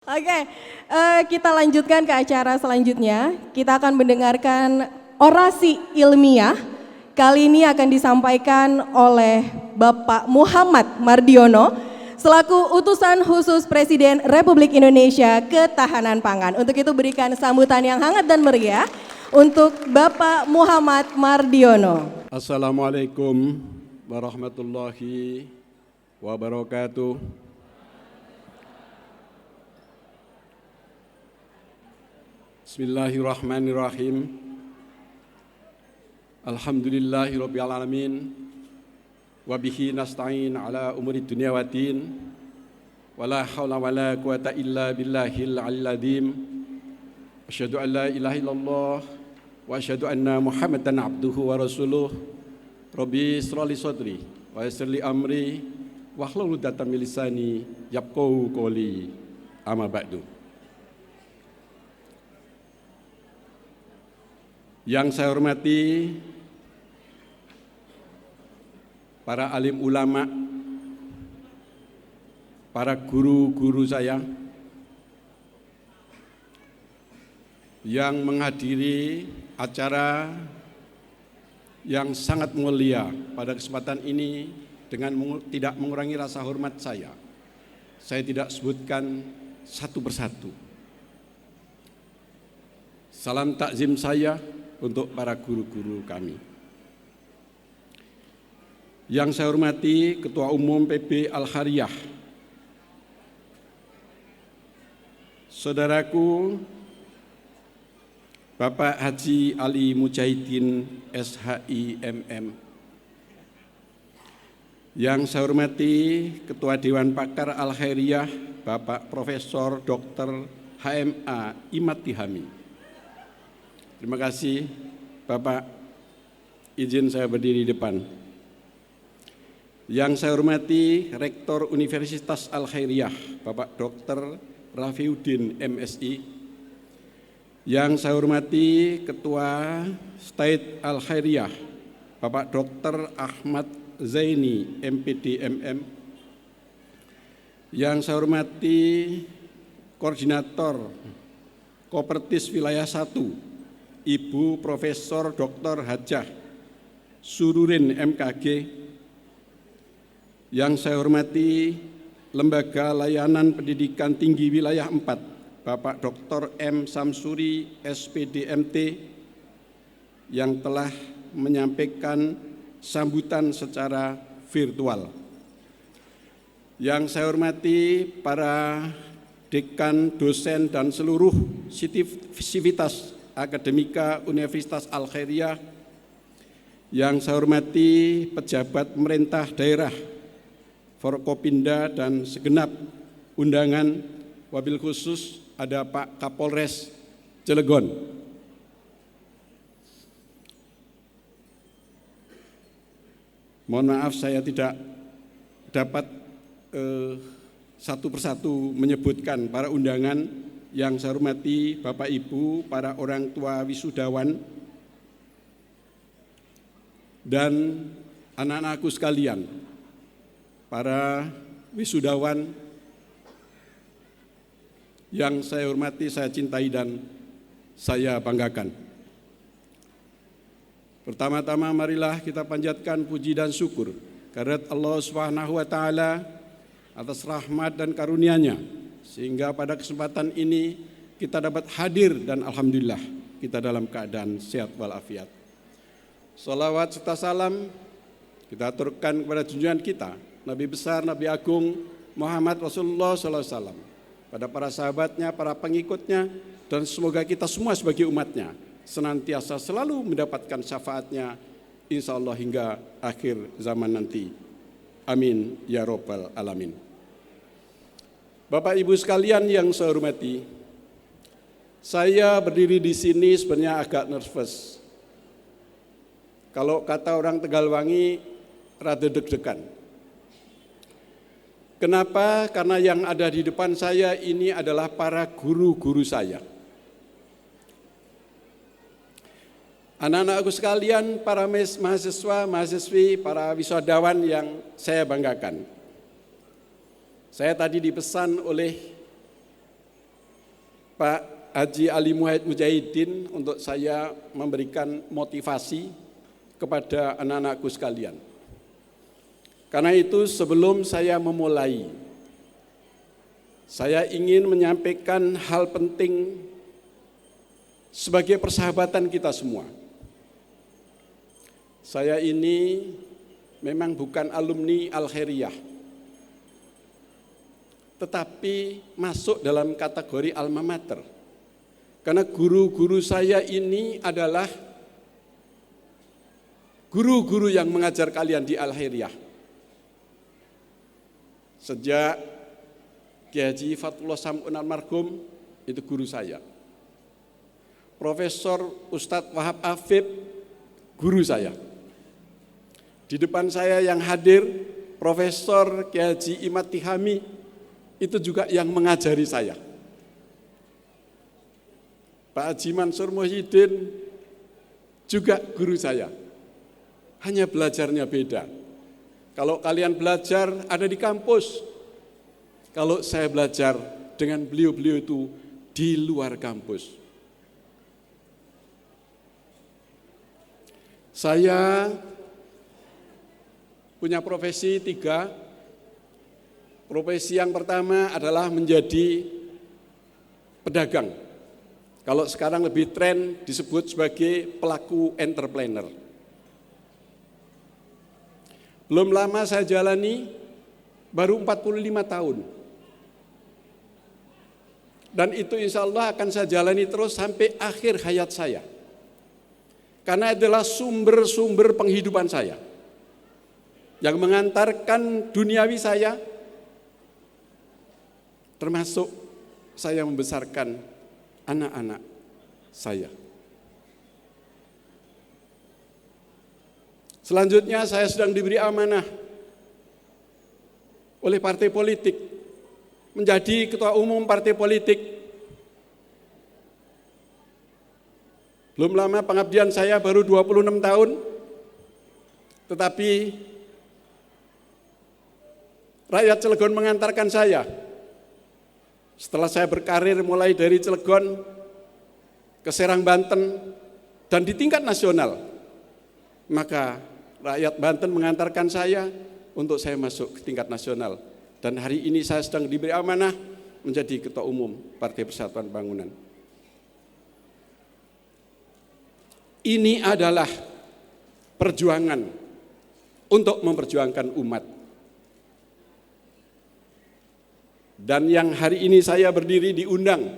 Oke, kita lanjutkan ke acara selanjutnya. Kita akan mendengarkan orasi ilmiah. Kali ini akan disampaikan oleh Bapak Muhammad Mardiono selaku utusan khusus Presiden Republik Indonesia Ketahanan Pangan. Untuk itu berikan sambutan yang hangat dan meriah untuk Bapak Muhammad Mardiono. Assalamualaikum warahmatullahi wabarakatuh. Bismillahirrahmanirrahim. Alhamdulillahirabbil alamin. Wa bihi nasta'in ala umuri dunya waddin. Wala haula wala quwata illa billahil aliyyil azim. Asyhadu an la ilaha illallah wa asyhadu anna Muhammadan abduhu wa rasuluh. Rabbi ishrah li sadri wa yassir li amri wahlul 'uqdatam min lisani yafqahu qawli. Amma ba'du. Yang saya hormati para alim ulama, para guru-guru saya yang menghadiri acara yang sangat mulia pada kesempatan ini dengan tidak mengurangi rasa hormat saya. Saya tidak sebutkan satu persatu. Salam takzim saya untuk para guru-guru kami. Yang saya hormati Ketua Umum PB Al-Khairiyah, saudaraku Bapak Haji Ali Mujahidin SHI MM. Yang saya hormati Ketua Dewan Pakar Al-Khairiyah Bapak Profesor Dr. HMA Imad Tihami. Terima kasih Bapak, izin saya berdiri di depan. Yang saya hormati Rektor Universitas Al-Khairiyah Bapak Dr. Rafiuddin MSI. Yang saya hormati Ketua State Al-Khairiyah Bapak Dr. Ahmad Zaini MPD MM. Yang saya hormati Koordinator Kopertis Wilayah 1 Ibu Profesor Dr. Hajah Sururin MKG. Yang saya hormati Lembaga Layanan Pendidikan Tinggi Wilayah 4 Bapak Dr. M. Samsuri SPDMT yang telah menyampaikan sambutan secara virtual. Yang saya hormati para dekan, dosen, dan seluruh sivitas akademika Universitas Al-Khairiyah. Yang saya hormati pejabat pemerintah daerah, Forkopimda, dan segenap undangan, wabil khusus ada Pak Kapolres Cilegon. Mohon maaf saya tidak dapat satu persatu menyebutkan para undangan. Yang saya hormati Bapak Ibu, para orang tua wisudawan, dan anak-anakku sekalian, para wisudawan yang saya hormati, saya cintai, dan saya banggakan. Pertama-tama marilah kita panjatkan puji dan syukur kehadirat Allah Subhanahu wa taala atas rahmat dan karunia-Nya sehingga pada kesempatan ini kita dapat hadir, dan alhamdulillah kita dalam keadaan sehat walafiat. Salawat serta salam kita aturkan kepada junjungan kita Nabi besar, Nabi agung Muhammad Rasulullah SAW, pada para sahabatnya, para pengikutnya, dan semoga kita semua sebagai umatnya senantiasa selalu mendapatkan syafaatnya insya Allah hingga akhir zaman nanti. Amin ya Rabbal Alamin. Bapak Ibu sekalian yang saya hormati, saya berdiri di sini sebenarnya agak nervous. Kalau kata orang Tegalwangi, rada deg-degan. Kenapa? Karena yang ada di depan saya ini adalah para guru-guru saya. Anak-anakku sekalian, para mahasiswa, mahasiswi, para wisudawan yang saya banggakan. Saya tadi dipesan oleh Pak Haji Ali Muhaid Mujahidin untuk saya memberikan motivasi kepada anak-anakku sekalian. Karena itu sebelum saya memulai, saya ingin menyampaikan hal penting sebagai persahabatan kita semua. Saya ini memang bukan alumni Al-Khairiyah, tetapi masuk dalam kategori alma mater. Karena guru-guru saya ini adalah guru-guru yang mengajar kalian di Al-Khairiyah. Sejak Kiai Haji Fatullah Sam'un Almarhum itu guru saya. Profesor Ustadz Wahab Afib guru saya. Di depan saya yang hadir Profesor Kiai Haji Imad Tihami itu juga yang mengajari saya. Pak Haji Mansur Muhyiddin juga guru saya. Hanya belajarnya beda. Kalau kalian belajar ada di kampus. Kalau saya belajar dengan beliau-beliau itu di luar kampus. Saya punya profesi 3. Profesi yang pertama adalah menjadi pedagang. Kalau sekarang lebih tren disebut sebagai pelaku entrepreneur. Belum lama saya jalani, baru 45 tahun. Dan itu insya Allah akan saya jalani terus sampai akhir hayat saya. Karena adalah sumber-sumber penghidupan saya. Yang mengantarkan duniawi saya, termasuk saya membesarkan anak-anak saya. Selanjutnya saya sedang diberi amanah oleh partai politik menjadi ketua umum partai politik. Belum lama pengabdian saya baru 26 tahun, tetapi rakyat Cilegon mengantarkan saya. Setelah saya berkarir mulai dari Cilegon ke Serang, Banten, dan di tingkat nasional, maka rakyat Banten mengantarkan saya untuk saya masuk ke tingkat nasional. Dan hari ini saya sedang diberi amanah menjadi ketua umum Partai Persatuan Pembangunan. Ini adalah perjuangan untuk memperjuangkan umat. Dan yang hari ini saya berdiri diundang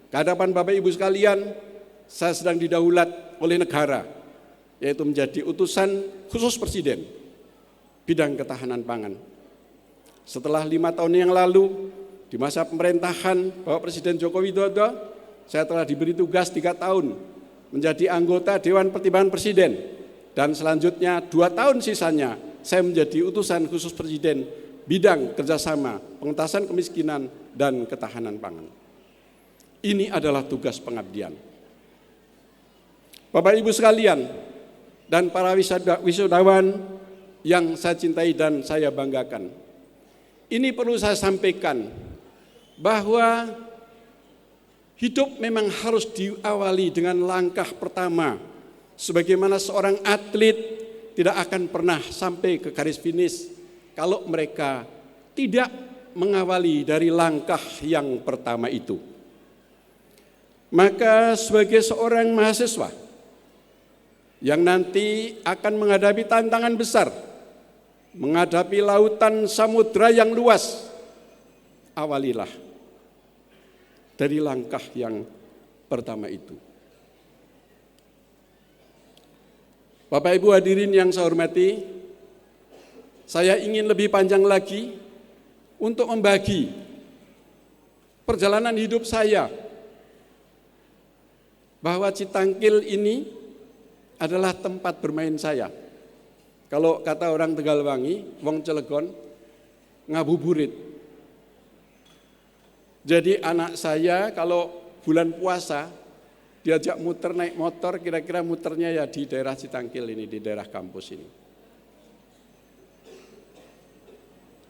ke hadapan Bapak Ibu sekalian, saya sedang didaulat oleh negara, yaitu menjadi utusan khusus Presiden bidang ketahanan pangan. Setelah 5 tahun yang lalu, di masa pemerintahan Bapak Presiden Joko Widodo, saya telah diberi tugas 3 tahun menjadi anggota Dewan Pertimbangan Presiden, dan selanjutnya 2 tahun sisanya saya menjadi utusan khusus Presiden bidang kerjasama, pengentasan kemiskinan, dan ketahanan pangan. Ini adalah tugas pengabdian. Bapak Ibu sekalian, dan para wisudawan yang saya cintai dan saya banggakan, ini perlu saya sampaikan bahwa hidup memang harus diawali dengan langkah pertama. Sebagaimana seorang atlet tidak akan pernah sampai ke garis finish kalau mereka tidak mengawali dari langkah yang pertama itu. Maka sebagai seorang mahasiswa yang nanti akan menghadapi tantangan besar, menghadapi lautan samudra yang luas, awalilah dari langkah yang pertama itu. Bapak Ibu hadirin yang saya hormati, saya ingin lebih panjang lagi untuk membagi perjalanan hidup saya, bahwa Citangkil ini adalah tempat bermain saya. Kalau kata orang Tegalwangi, wong Cilegon, ngabuburit. Jadi anak saya kalau bulan puasa diajak muter naik motor, kira-kira muternya ya di daerah Citangkil ini, di daerah kampus ini.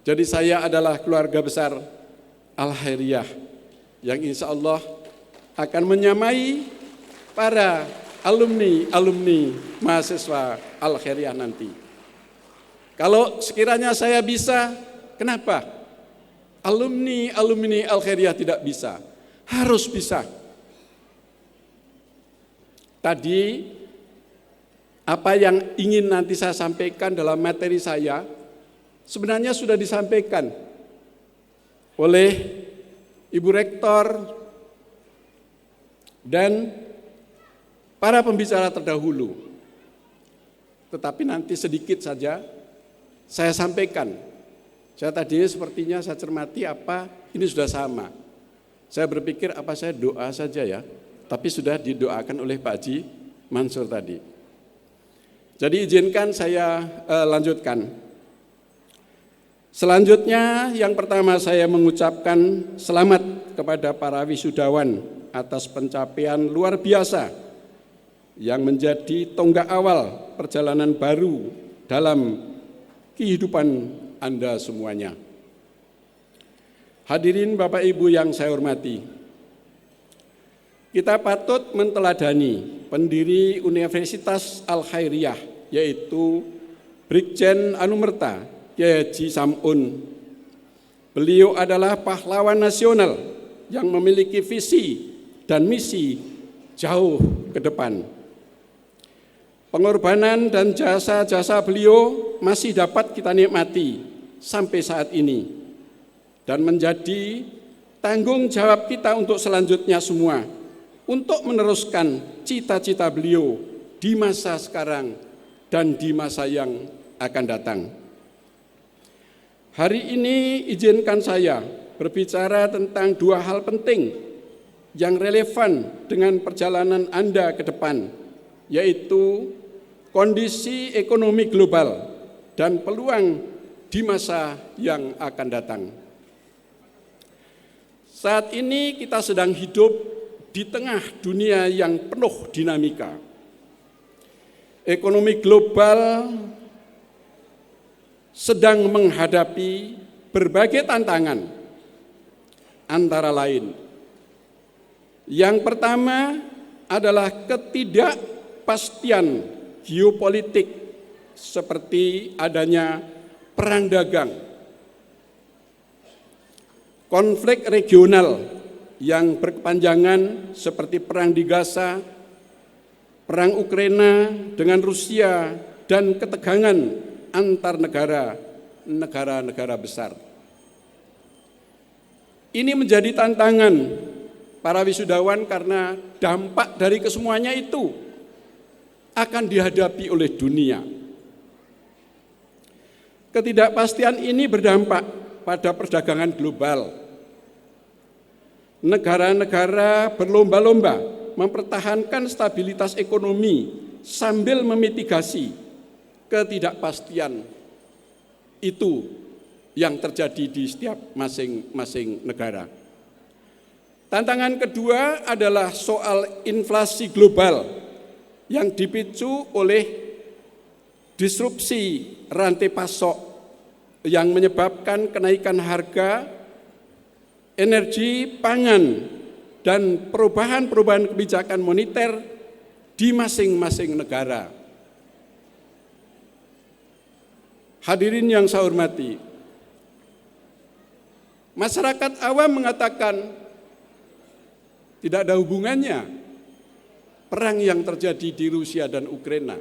Jadi saya adalah keluarga besar Al-Khairiyah yang insya Allah akan menyamai para alumni mahasiswa Al-Khairiyah nanti. Kalau sekiranya saya bisa, kenapa alumni Al-Khairiyah tidak bisa? Harus bisa. Tadi apa yang ingin nanti saya sampaikan dalam materi saya sebenarnya sudah disampaikan oleh Ibu Rektor dan para pembicara terdahulu. Tetapi nanti sedikit saja saya sampaikan. Saya tadinya sepertinya saya cermati apa ini sudah sama. Saya berpikir apa saya doa saja ya, tapi sudah didoakan oleh Pak Haji Mansur tadi. Jadi izinkan saya lanjutkan. Selanjutnya yang pertama saya mengucapkan selamat kepada para wisudawan atas pencapaian luar biasa yang menjadi tonggak awal perjalanan baru dalam kehidupan Anda semuanya. Hadirin Bapak Ibu yang saya hormati, kita patut menteladani pendiri Universitas Al-Khairiyah, yaitu Brigjen Anumerta Kyai Haji Sam'un. Beliau adalah pahlawan nasional yang memiliki visi dan misi jauh ke depan. Pengorbanan dan jasa-jasa beliau masih dapat kita nikmati sampai saat ini dan menjadi tanggung jawab kita untuk selanjutnya semua untuk meneruskan cita-cita beliau di masa sekarang dan di masa yang akan datang. Hari ini izinkan saya berbicara tentang dua hal penting yang relevan dengan perjalanan Anda ke depan, yaitu kondisi ekonomi global dan peluang di masa yang akan datang. Saat ini kita sedang hidup di tengah dunia yang penuh dinamika. Ekonomi global sedang menghadapi berbagai tantangan, antara lain yang pertama adalah ketidakpastian geopolitik seperti adanya perang dagang, konflik regional yang berkepanjangan seperti perang di Gaza, perang Ukraina dengan Rusia, dan ketegangan antar negara besar. Ini menjadi tantangan para wisudawan karena dampak dari kesemuanya itu akan dihadapi oleh dunia. Ketidakpastian ini berdampak pada perdagangan global. Negara-negara berlomba-lomba mempertahankan stabilitas ekonomi sambil memitigasi ketidakpastian itu yang terjadi di setiap masing-masing negara. Tantangan kedua adalah soal inflasi global yang dipicu oleh disrupsi rantai pasok yang menyebabkan kenaikan harga energi, pangan, dan perubahan-perubahan kebijakan moneter di masing-masing negara. Hadirin yang saya hormati, masyarakat awam mengatakan tidak ada hubungannya perang yang terjadi di Rusia dan Ukraina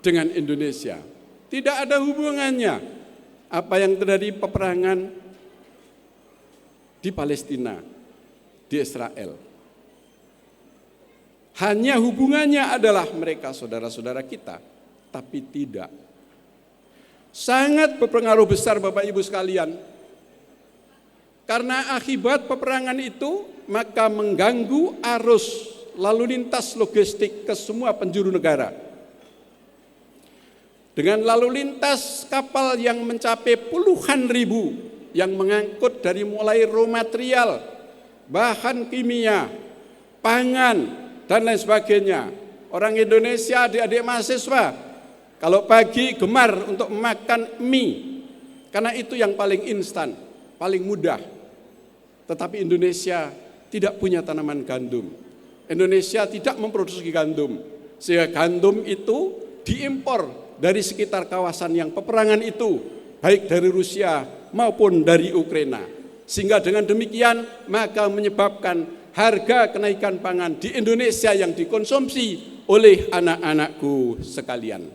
dengan Indonesia. Tidak ada hubungannya apa yang terjadi peperangan di Palestina, di Israel. Hanya hubungannya adalah mereka saudara-saudara kita, tapi tidak. Sangat berpengaruh besar Bapak Ibu sekalian, karena akibat peperangan itu maka mengganggu arus lalu lintas logistik ke semua penjuru negara. Dengan lalu lintas kapal yang mencapai puluhan ribu yang mengangkut dari mulai raw material, bahan kimia, pangan, dan lain sebagainya. Orang Indonesia, adik-adik mahasiswa, kalau pagi gemar untuk makan mie, karena itu yang paling instan, paling mudah. Tetapi Indonesia tidak punya tanaman gandum. Indonesia tidak memproduksi gandum, sehingga gandum itu diimpor dari sekitar kawasan yang peperangan itu, baik dari Rusia maupun dari Ukraina. Sehingga dengan demikian maka menyebabkan harga kenaikan pangan di Indonesia yang dikonsumsi oleh anak-anakku sekalian.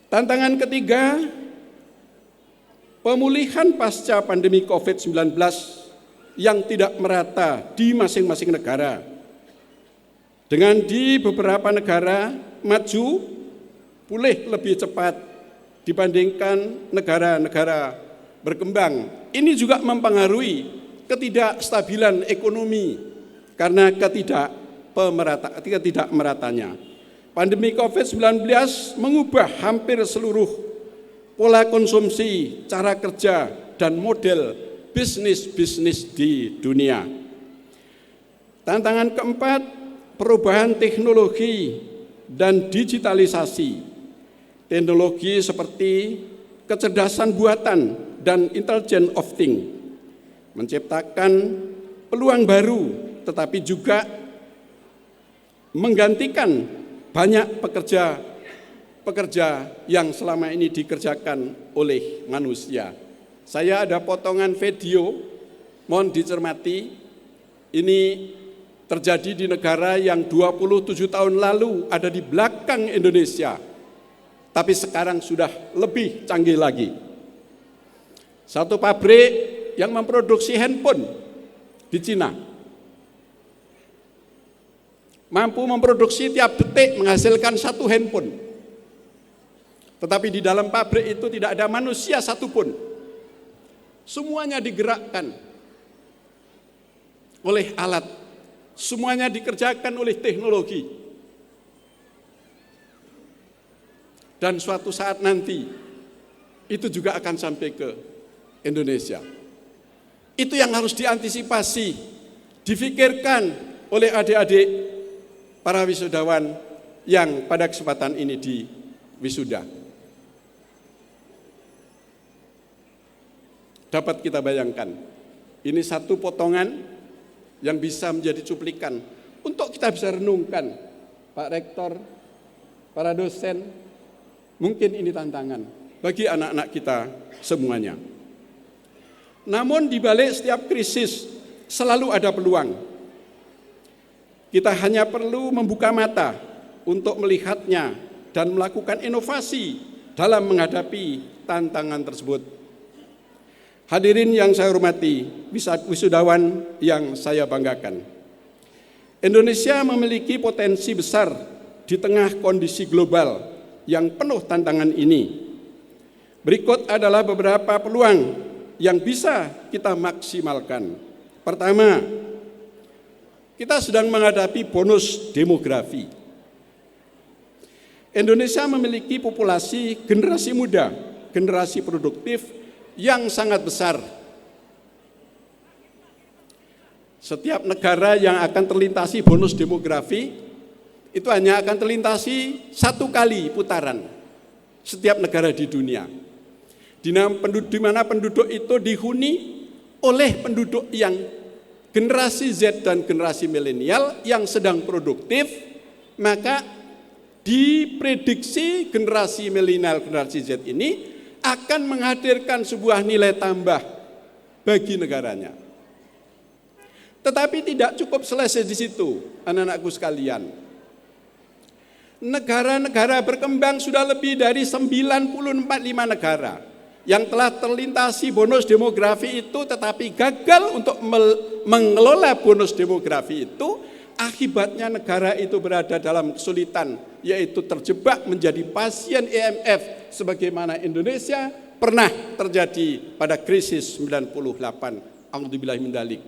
Tantangan ketiga, pemulihan pasca pandemi COVID-19 yang tidak merata di masing-masing negara. Dengan di beberapa negara maju pulih lebih cepat dibandingkan negara-negara berkembang. Ini juga mempengaruhi ketidakstabilan ekonomi karena tidak meratanya. Pandemi COVID-19 mengubah hampir seluruh pola konsumsi, cara kerja, dan model bisnis di dunia. Tantangan keempat, perubahan teknologi dan digitalisasi. Teknologi seperti kecerdasan buatan dan intelligence of things menciptakan peluang baru, tetapi juga menggantikan banyak pekerja yang selama ini dikerjakan oleh manusia. Saya ada potongan video, mohon dicermati. Ini terjadi di negara yang 27 tahun lalu ada di belakang Indonesia, tapi sekarang sudah lebih canggih lagi. Satu pabrik yang memproduksi handphone di Cina mampu memproduksi tiap detik menghasilkan satu handphone. Tetapi di dalam pabrik itu tidak ada manusia satupun. Semuanya digerakkan oleh alat, semuanya dikerjakan oleh teknologi. Dan suatu saat nanti itu juga akan sampai ke Indonesia. Itu yang harus diantisipasi, difikirkan oleh adik-adik para wisudawan yang pada kesempatan ini di wisuda. Dapat kita bayangkan, ini satu potongan yang bisa menjadi cuplikan untuk kita bisa renungkan, Pak Rektor, para dosen, mungkin ini tantangan bagi anak-anak kita semuanya. Namun di balik setiap krisis selalu ada peluang. Kita hanya perlu membuka mata untuk melihatnya dan melakukan inovasi dalam menghadapi tantangan tersebut. Hadirin yang saya hormati, wisudawan yang saya banggakan. Indonesia memiliki potensi besar di tengah kondisi global yang penuh tantangan ini. Berikut adalah beberapa peluang yang bisa kita maksimalkan. Pertama, kita sedang menghadapi bonus demografi. Indonesia memiliki populasi generasi muda, generasi produktif yang sangat besar. Setiap negara yang akan terlintasi bonus demografi itu hanya akan terlintasi satu kali putaran setiap negara di dunia. Di mana penduduk itu dihuni oleh penduduk yang generasi Z dan generasi milenial yang sedang produktif, maka diprediksi generasi milenial, generasi Z ini akan menghadirkan sebuah nilai tambah bagi negaranya. Tetapi tidak cukup selesai di situ, anak-anakku sekalian. Negara-negara berkembang sudah lebih dari 95 negara yang telah terlintasi bonus demografi itu, tetapi gagal untuk mengelola bonus demografi itu. Akibatnya negara itu berada dalam kesulitan, yaitu terjebak menjadi pasien IMF sebagaimana Indonesia pernah terjadi pada krisis 98. A'udzubillahi min dzalik.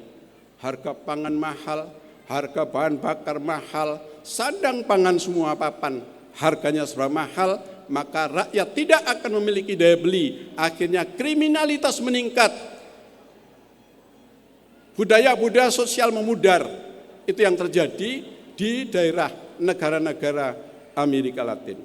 Harga pangan mahal, harga bahan bakar mahal, sandang pangan semua papan, harganya serba mahal, maka rakyat tidak akan memiliki daya beli. Akhirnya kriminalitas meningkat, budaya-budaya sosial memudar. Itu yang terjadi di daerah negara-negara Amerika Latin.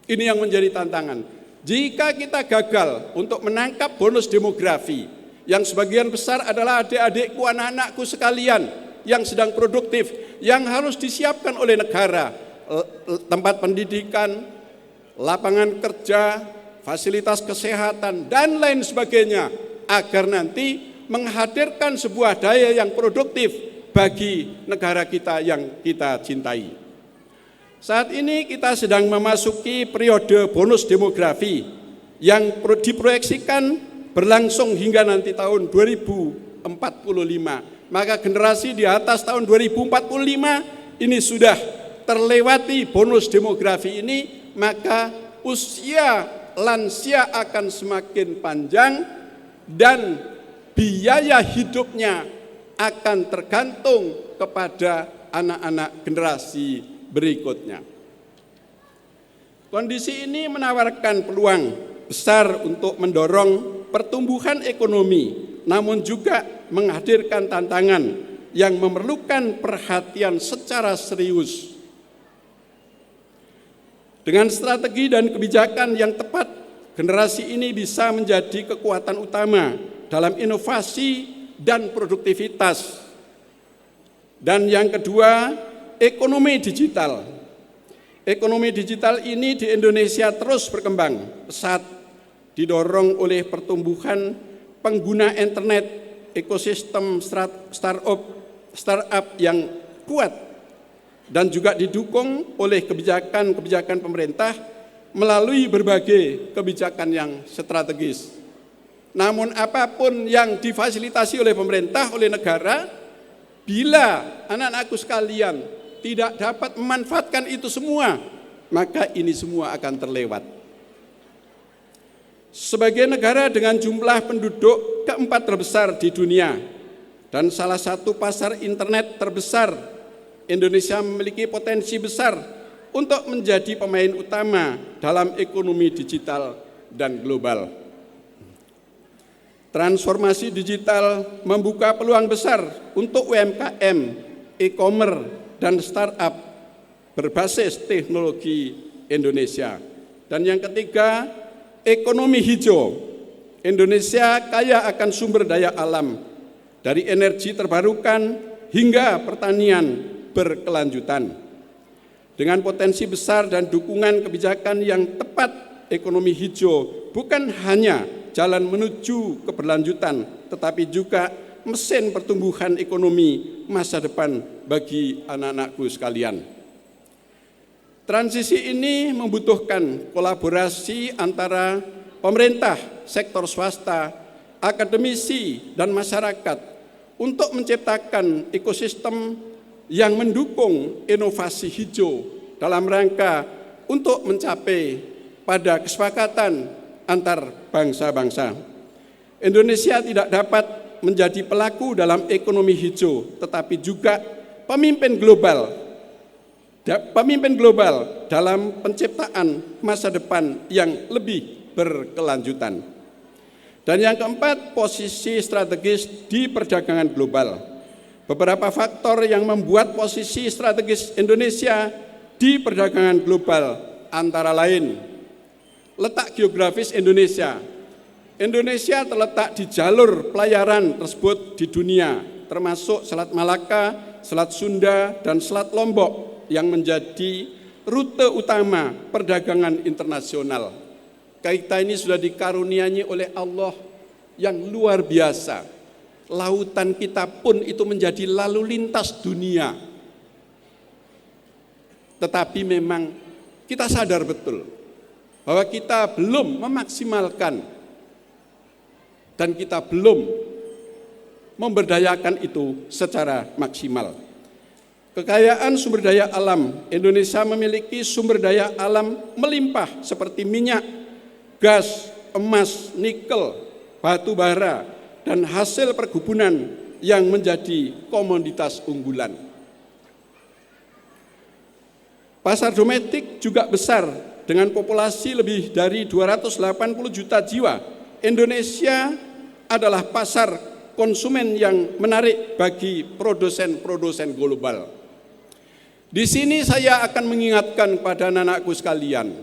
Ini yang menjadi tantangan. Jika kita gagal untuk menangkap bonus demografi, yang sebagian besar adalah adik-adikku, anak-anakku sekalian yang sedang produktif, yang harus disiapkan oleh negara, tempat pendidikan, lapangan kerja, fasilitas kesehatan, dan lain sebagainya, agar nanti menghadirkan sebuah daya yang produktif bagi negara kita yang kita cintai. Saat ini kita sedang memasuki periode bonus demografi yang diproyeksikan berlangsung hingga nanti tahun 2045. Maka generasi di atas tahun 2045 ini sudah terlewati bonus demografi ini, maka usia lansia akan semakin panjang dan biaya hidupnya akan tergantung kepada anak-anak generasi berikutnya. Kondisi ini menawarkan peluang besar untuk mendorong pertumbuhan ekonomi, namun juga menghadirkan tantangan yang memerlukan perhatian secara serius. Dengan strategi dan kebijakan yang tepat, generasi ini bisa menjadi kekuatan utama dalam inovasi dan produktivitas. Dan yang kedua, ekonomi digital. Ekonomi digital ini di Indonesia terus berkembang pesat, didorong oleh pertumbuhan pengguna internet, ekosistem startup yang kuat, dan juga didukung oleh kebijakan-kebijakan pemerintah melalui berbagai kebijakan yang strategis. Namun apapun yang difasilitasi oleh pemerintah, oleh negara, bila anak-anakku sekalian tidak dapat memanfaatkan itu semua, maka ini semua akan terlewat. Sebagai negara dengan jumlah penduduk keempat terbesar di dunia dan salah satu pasar internet terbesar, Indonesia memiliki potensi besar untuk menjadi pemain utama dalam ekonomi digital dan global. Transformasi digital membuka peluang besar untuk UMKM, e-commerce, dan startup berbasis teknologi Indonesia. Dan yang ketiga, ekonomi hijau. Indonesia kaya akan sumber daya alam, dari energi terbarukan hingga pertanian berkelanjutan. Dengan potensi besar dan dukungan kebijakan yang tepat, ekonomi hijau bukan hanya jalan menuju keberlanjutan, tetapi juga mesin pertumbuhan ekonomi masa depan bagi anak-anakku sekalian. Transisi ini membutuhkan kolaborasi antara pemerintah, sektor swasta, akademisi, dan masyarakat untuk menciptakan ekosistem yang mendukung inovasi hijau dalam rangka untuk mencapai pada kesepakatan antar bangsa-bangsa. Indonesia tidak dapat menjadi pelaku dalam ekonomi hijau, tetapi juga pemimpin global dalam penciptaan masa depan yang lebih berkelanjutan. Dan yang keempat, posisi strategis di perdagangan global. Beberapa faktor yang membuat posisi strategis Indonesia di perdagangan global antara lain letak geografis Indonesia. Indonesia terletak di jalur pelayaran tersebut di dunia, termasuk Selat Malaka, Selat Sunda, dan Selat Lombok yang menjadi rute utama perdagangan internasional. Kita ini sudah dikaruniai oleh Allah yang luar biasa. Lautan kita pun itu menjadi lalu lintas dunia. Tetapi memang kita sadar betul bahwa kita belum memaksimalkan dan kita belum memberdayakan itu secara maksimal. Kekayaan sumber daya alam, Indonesia memiliki sumber daya alam melimpah seperti minyak, gas, emas, nikel, batu bara, dan hasil perkebunan yang menjadi komoditas unggulan. Pasar domestik juga besar dengan populasi lebih dari 280 juta jiwa. Indonesia adalah pasar konsumen yang menarik bagi produsen-produsen global. Di sini saya akan mengingatkan kepada anak-anakku sekalian,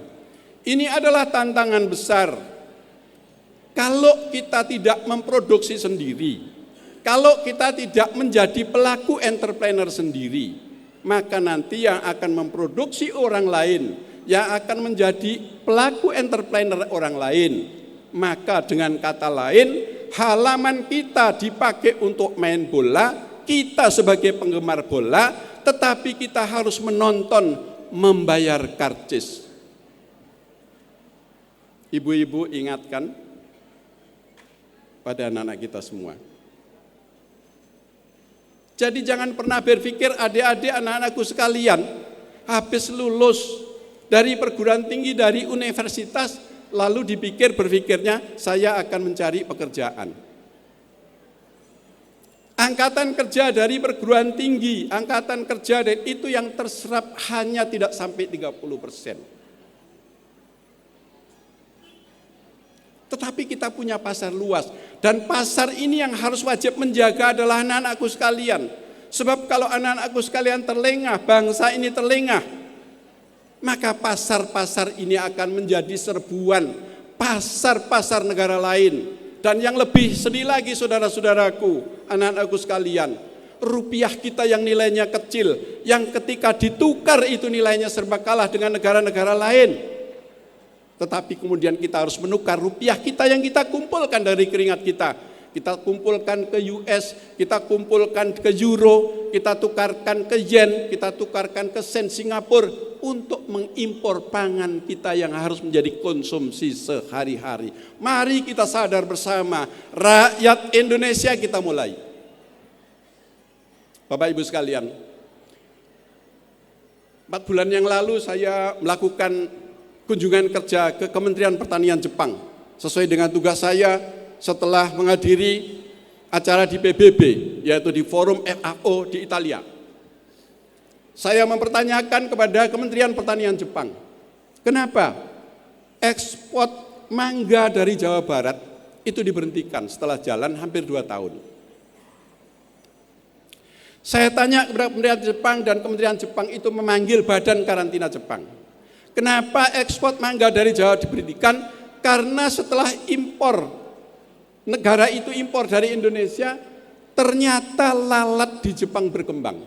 ini adalah tantangan besar Kalau kita tidak memproduksi sendiri, kalau kita tidak menjadi pelaku entrepreneur sendiri, maka nanti yang akan memproduksi orang lain, yang akan menjadi pelaku entrepreneur orang lain. Maka dengan kata lain, halaman kita dipakai untuk main bola, kita sebagai penggemar bola, tetapi kita harus menonton, membayar karcis. Ibu-ibu ingatkan pada anak-anak kita semua. Jadi jangan pernah berpikir adik-adik anak-anakku sekalian, habis lulus dari perguruan tinggi, dari universitas, lalu berpikirnya saya akan mencari pekerjaan. Angkatan kerja dari perguruan tinggi, angkatan kerja dari itu yang terserap hanya tidak sampai 30%. Tetapi kita punya pasar luas, dan pasar ini yang harus wajib menjaga adalah anak-anakku sekalian. Sebab kalau anak-anakku sekalian terlengah, bangsa ini terlengah, maka pasar-pasar ini akan menjadi serbuan pasar-pasar negara lain. Dan yang lebih sedih lagi saudara-saudaraku, anak-anakku sekalian, rupiah kita yang nilainya kecil, yang ketika ditukar itu nilainya serba kalah dengan negara-negara lain. Tetapi kemudian kita harus menukar rupiah kita yang kita kumpulkan dari keringat kita. Kita kumpulkan ke US, kita kumpulkan ke euro, kita tukarkan ke yen, kita tukarkan ke sen Singapura untuk mengimpor pangan kita yang harus menjadi konsumsi sehari-hari. Mari kita sadar bersama, rakyat Indonesia kita mulai. Bapak Ibu sekalian, 4 bulan yang lalu saya melakukan kunjungan kerja ke Kementerian Pertanian Jepang. Sesuai dengan tugas saya setelah menghadiri acara di PBB, yaitu di Forum FAO di Italia. Saya mempertanyakan kepada Kementerian Pertanian Jepang, kenapa ekspor mangga dari Jawa Barat itu diberhentikan setelah jalan hampir 2 tahun. Saya tanya kepada Kementerian Jepang, dan Kementerian Jepang itu memanggil Badan Karantina Jepang. Kenapa ekspor mangga dari Jawa diberhentikan? Karena setelah impor, negara itu impor dari Indonesia, ternyata lalat di Jepang berkembang.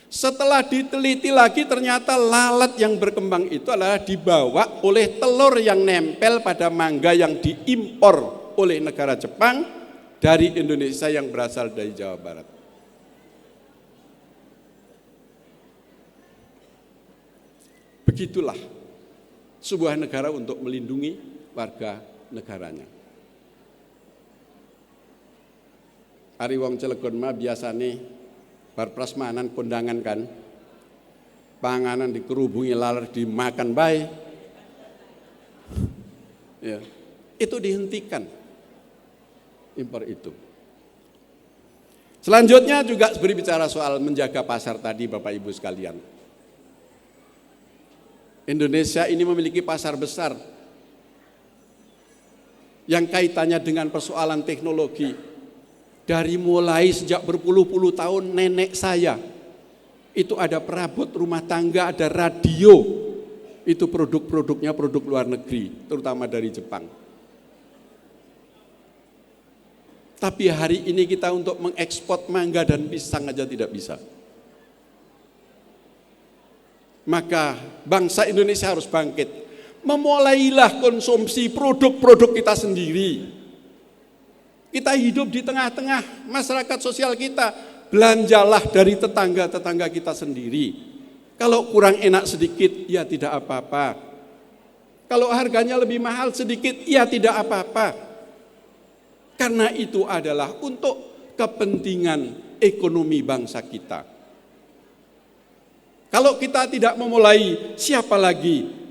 Setelah diteliti lagi, ternyata lalat yang berkembang itu adalah dibawa oleh telur yang nempel pada mangga yang diimpor oleh negara Jepang dari Indonesia yang berasal dari Jawa Barat. Begitulah sebuah negara untuk melindungi warga negaranya. Ari wong Cilegon mah biasane bar prasmanan kondangan kan, panganan dikerubungi laler dimakan bae. Ya, itu dihentikan impor itu. Selanjutnya juga berbicara soal menjaga pasar tadi Bapak Ibu sekalian. Indonesia ini memiliki pasar besar yang kaitannya dengan persoalan teknologi. Dari mulai sejak berpuluh-puluh tahun nenek saya, itu ada perabot rumah tangga, ada radio, itu produk-produknya produk luar negeri, terutama dari Jepang. Tapi hari ini kita untuk mengekspor mangga dan pisang aja tidak bisa. Maka bangsa Indonesia harus bangkit. Memulailah konsumsi produk-produk kita sendiri. Kita hidup di tengah-tengah masyarakat sosial kita. Belanjalah dari tetangga-tetangga kita sendiri. Kalau kurang enak sedikit, ya tidak apa-apa. Kalau harganya lebih mahal sedikit, ya tidak apa-apa. Karena itu adalah untuk kepentingan ekonomi bangsa kita. Kalau kita tidak memulai, siapa lagi?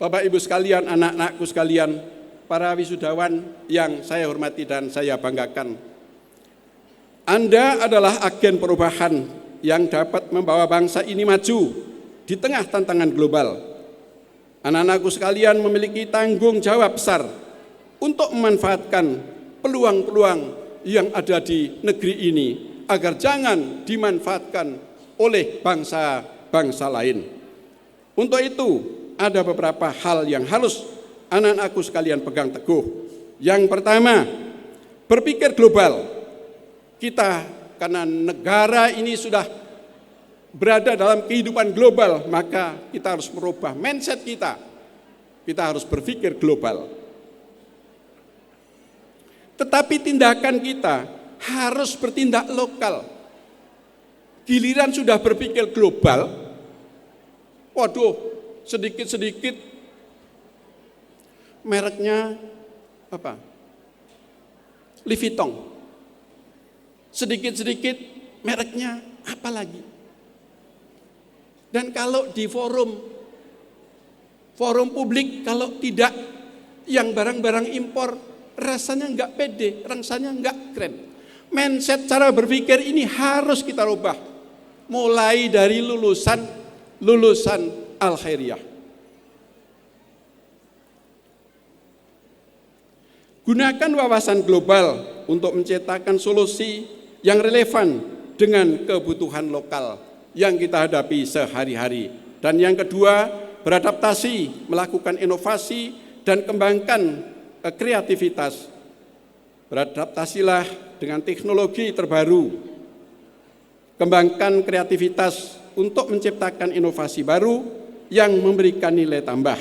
Bapak Ibu sekalian, anak-anakku sekalian, para wisudawan yang saya hormati dan saya banggakan. Anda adalah agen perubahan yang dapat membawa bangsa ini maju di tengah tantangan global. Anak-anakku sekalian memiliki tanggung jawab besar untuk memanfaatkan peluang-peluang yang ada di negeri ini, agar jangan dimanfaatkan oleh bangsa-bangsa lain. Untuk itu, ada beberapa hal yang harus anak-anakku sekalian pegang teguh. Yang pertama, berpikir global. Kita, karena negara ini sudah berada dalam kehidupan global, maka kita harus merubah mindset kita. Kita harus berpikir global. Tetapi tindakan kita harus bertindak lokal. Giliran sudah berpikir global, waduh, sedikit-sedikit mereknya apa? Louis Vuitton. Sedikit-sedikit mereknya apa lagi? Dan kalau di forum publik, kalau tidak yang barang-barang impor, rasanya enggak pede, rasanya enggak keren. Mindset cara berpikir ini harus kita rubah. Mulai dari lulusan Al-Khairiyah. Gunakan wawasan global untuk menciptakan solusi yang relevan dengan kebutuhan lokal yang kita hadapi sehari-hari. Dan yang kedua, beradaptasi, melakukan inovasi dan kembangkan kreativitas. Beradaptasilah dengan teknologi terbaru. Kembangkan kreativitas untuk menciptakan inovasi baru yang memberikan nilai tambah.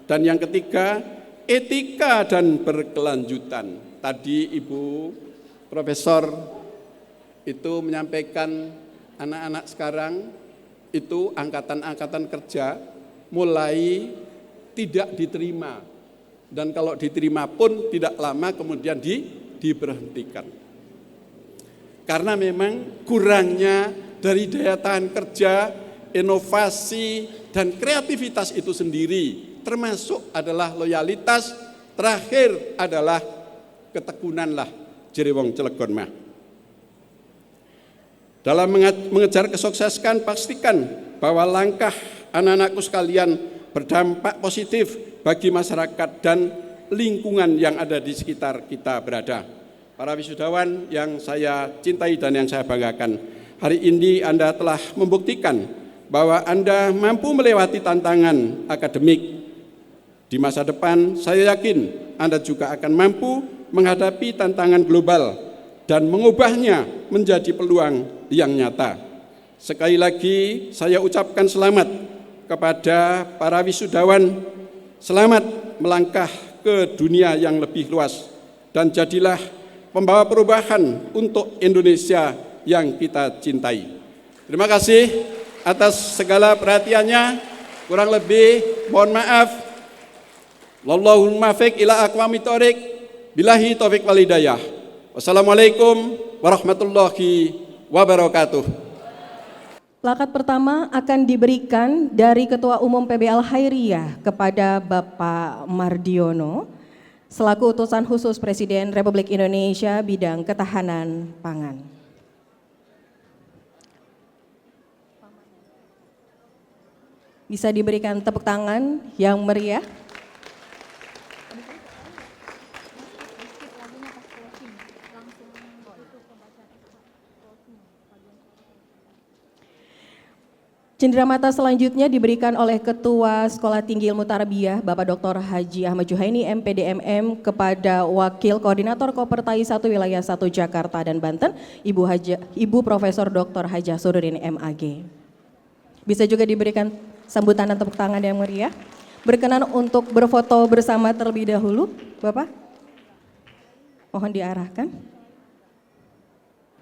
Dan yang ketiga, etika dan berkelanjutan. Tadi Ibu Profesor itu menyampaikan anak-anak sekarang itu angkatan-angkatan kerja mulai tidak diterima. Dan kalau diterima pun tidak lama kemudian diberhentikan. Karena memang kurangnya dari daya tahan kerja, inovasi, dan kreativitas itu sendiri. Termasuk adalah loyalitas, terakhir adalah ketekunanlah jere wong Cilegon mah. Dalam mengejar kesuksesan, pastikan bahwa langkah anak-anakku sekalian berdampak positif bagi masyarakat dan lingkungan yang ada di sekitar kita berada. Para wisudawan yang saya cintai dan yang saya banggakan, hari ini Anda telah membuktikan bahwa Anda mampu melewati tantangan akademik. Di masa depan, saya yakin Anda juga akan mampu menghadapi tantangan global dan mengubahnya menjadi peluang yang nyata. Sekali lagi, saya ucapkan selamat kepada para wisudawan, selamat melangkah ke dunia yang lebih luas, dan jadilah pembawa perubahan untuk Indonesia yang kita cintai. Terima kasih atas segala perhatiannya. Kurang lebih mohon maaf. Wallahul muwaffiq ila aqwamit thoriq. Billahi taufiq wal hidayah. Wassalamualaikum warahmatullahi wabarakatuh. Plakat pertama akan diberikan dari Ketua Umum PB Al-Khairiyah kepada Bapak Mardiono selaku utusan khusus Presiden Republik Indonesia bidang ketahanan pangan. Bisa diberikan tepuk tangan yang meriah. Cenderamata selanjutnya diberikan oleh Ketua Sekolah Tinggi Ilmu Tarbiyah Bapak Dr. Haji Ahmad Juhaini MPDMM kepada Wakil Koordinator Kopertai 1 Wilayah 1 Jakarta dan Banten Ibu Profesor Dr. Hajah Surudin MAG. Bisa juga diberikan sambutan dan tepuk tangan yang meriah. Berkenan untuk berfoto bersama terlebih dahulu, Bapak. Mohon diarahkan.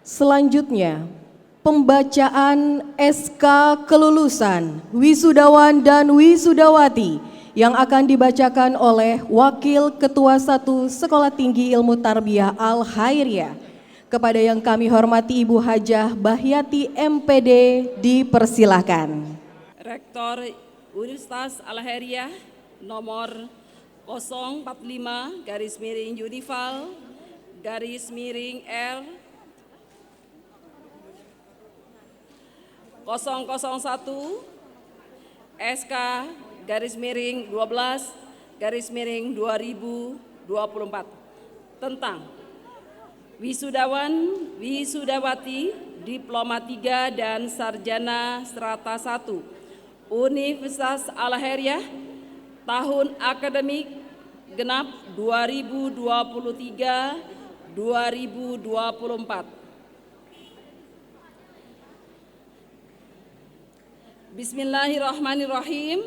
Selanjutnya, pembacaan SK kelulusan wisudawan dan wisudawati yang akan dibacakan oleh Wakil Ketua 1 Sekolah Tinggi Ilmu Tarbiyah Al-Khairiyah. Kepada yang kami hormati Ibu Hajah Bahyati MPD dipersilahkan. Rektor Universitas Al-Khairiyah nomor 045-Unival-R 001 SK /12/2024 tentang wisudawan wisudawati diploma 3 dan sarjana strata 1 Universitas Al-Heriah tahun akademik genap 2023-2024. Bismillahirrahmanirrahim.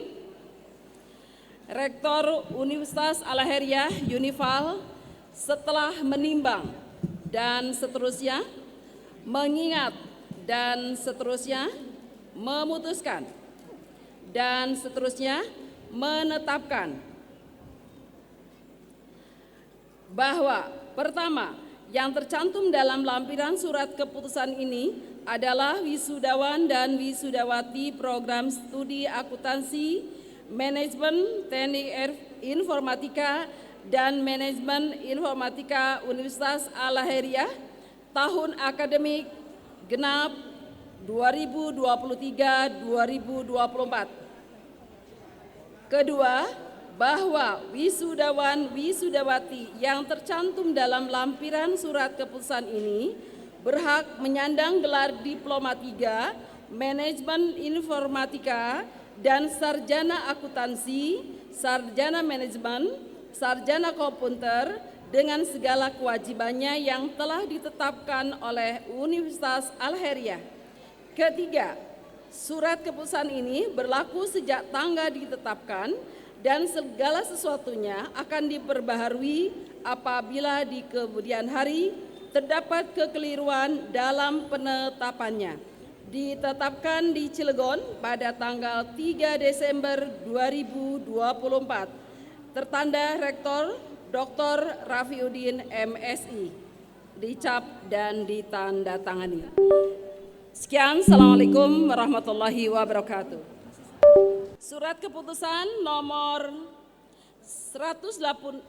Rektor Universitas Al-Heriah Unival setelah menimbang dan seterusnya mengingat dan seterusnya memutuskan dan seterusnya menetapkan bahwa pertama, yang tercantum dalam lampiran surat keputusan ini adalah wisudawan dan wisudawati program studi akuntansi, manajemen teknik informatika dan manajemen informatika Universitas Al-Heriah tahun akademik genap 2023-2024. Kedua, bahwa wisudawan wisudawati yang tercantum dalam lampiran surat keputusan ini berhak menyandang gelar Diploma 3 Manajemen Informatika dan Sarjana Akuntansi, Sarjana Manajemen, Sarjana Komputer dengan segala kewajibannya yang telah ditetapkan oleh Universitas Al-Heriah. Ketiga, surat keputusan ini berlaku sejak tanggal ditetapkan dan segala sesuatunya akan diperbaharui apabila di kemudian hari terdapat kekeliruan dalam penetapannya. Ditetapkan di Cilegon pada tanggal 3 Desember 2024. Tertanda Rektor Dr. Rafiuddin MSI. Dicap dan ditandatangani. Sekian, Assalamualaikum warahmatullahi wabarakatuh. Surat keputusan nomor 188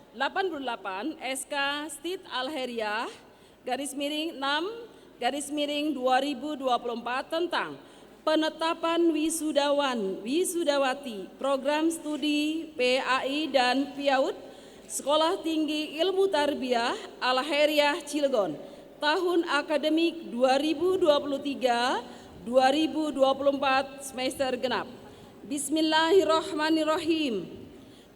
SK Stit Al-Heriah _6 _2024 tentang penetapan wisudawan wisudawati program studi PAI dan PIAUD Sekolah Tinggi Ilmu Tarbiyah Al-Heriah Cilegon tahun akademik 2023-2024 semester genap. Bismillahirrahmanirrahim.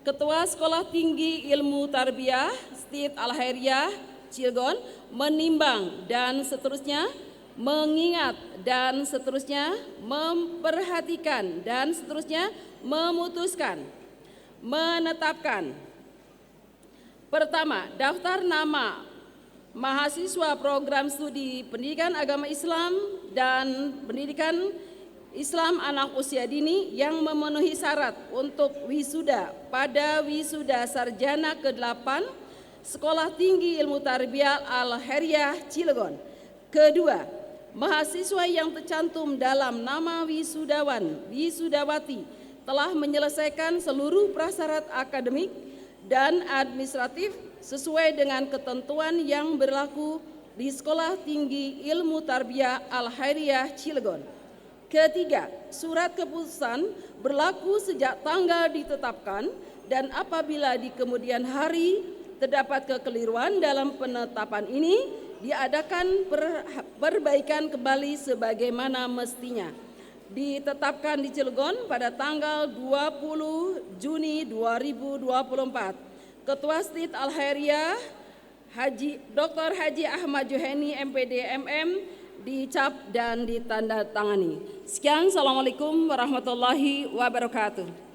Ketua Sekolah Tinggi Ilmu Tarbiyah Stit Al-Heriah Cilegon menimbang dan seterusnya mengingat dan seterusnya memperhatikan dan seterusnya memutuskan menetapkan. Pertama, daftar nama mahasiswa program studi Pendidikan Agama Islam dan Pendidikan Islam anak usia dini yang memenuhi syarat untuk wisuda pada wisuda sarjana ke-8 Sekolah Tinggi Ilmu Tarbiyah Al-Heriah Cilegon. Kedua, mahasiswa yang tercantum dalam nama wisudawan wisudawati telah menyelesaikan seluruh prasyarat akademik dan administratif sesuai dengan ketentuan yang berlaku di Sekolah Tinggi Ilmu Tarbiyah Al-Heriah Cilegon. Ketiga, surat keputusan berlaku sejak tanggal ditetapkan dan apabila di kemudian hari terdapat kekeliruan dalam penetapan ini, diadakan perbaikan kembali sebagaimana mestinya. Ditetapkan di Cilegon pada tanggal 20 Juni 2024. Ketua Stit Al-Heriah Dr. Haji Ahmad Juheni MPD MM dicap dan ditandatangani. Sekian, Assalamualaikum warahmatullahi wabarakatuh.